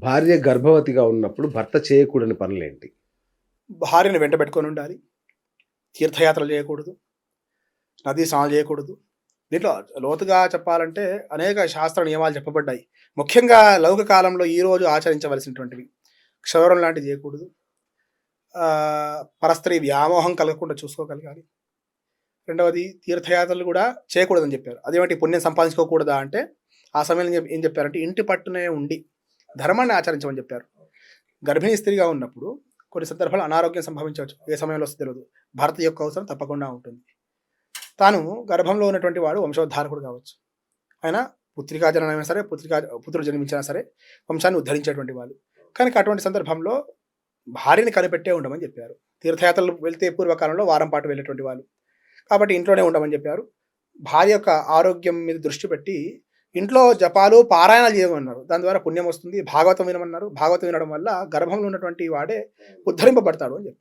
భార్య గర్భవతిగా ఉన్నప్పుడు భర్త చేయకూడని పనులేంటి? భార్యను వెంట పెట్టుకొని ఉండాలి. తీర్థయాత్రలు చేయకూడదు. నదీ స్నానాలు చేయకూడదు. దీంట్లో లోతుగా చెప్పాలంటే అనేక శాస్త్ర నియమాలు చెప్పబడ్డాయి. ముఖ్యంగా లౌకిక కాలంలో ఈరోజు ఆచరించవలసినటువంటివి. క్షౌరం లాంటివి చేయకూడదు. పరస్త్రీ వ్యామోహం కలగకుండా చూసుకోగలగాలి. రెండవది తీర్థయాత్రలు కూడా చేయకూడదని చెప్పారు. అదేమిటి పుణ్యం సంపాదించుకోకూడదా అంటే, ఆ సమయంలో ఏం చెప్పారంటే ఇంటి పట్టునే ఉండి ధర్మాన్ని ఆచరించమని చెప్పారు. గర్భిణీ స్త్రీగా ఉన్నప్పుడు కొన్ని సందర్భాలు అనారోగ్యం సంభవించవచ్చు. ఏ సమయంలో వస్తుందో తెలియదు. భర్త యొక్క అవసరం తప్పకుండా ఉంటుంది. తాను గర్భంలో ఉన్నటువంటి వాడు వంశోద్ధారకుడు కావచ్చు. ఆయన పుత్రికా జననమైనా సరే, పుత్రుడు జన్మించినా సరే వంశాన్ని ఉద్ధరించేటువంటి వాళ్ళు. కనుక అటువంటి సందర్భంలో భార్యని కనిపెట్టే ఉండమని చెప్పారు. తీర్థయాత్రలు వెళ్తే పూర్వకాలంలో వారం పాటు వెళ్ళేటువంటి వాళ్ళు. కాబట్టి ఇంట్లోనే ఉండమని చెప్పారు. భార్య యొక్క ఆరోగ్యం మీద దృష్టి పెట్టి ఇంట్లో జపాలు, పారాయణాలు చేయమన్నారు. దాని ద్వారా పుణ్యం వస్తుంది. భాగవతం వినమన్నారు. భాగవతం వినడం వల్ల గర్భంలో ఉన్నటువంటి వాడే ఉద్ధరింపబడతాడు అని చెప్పారు.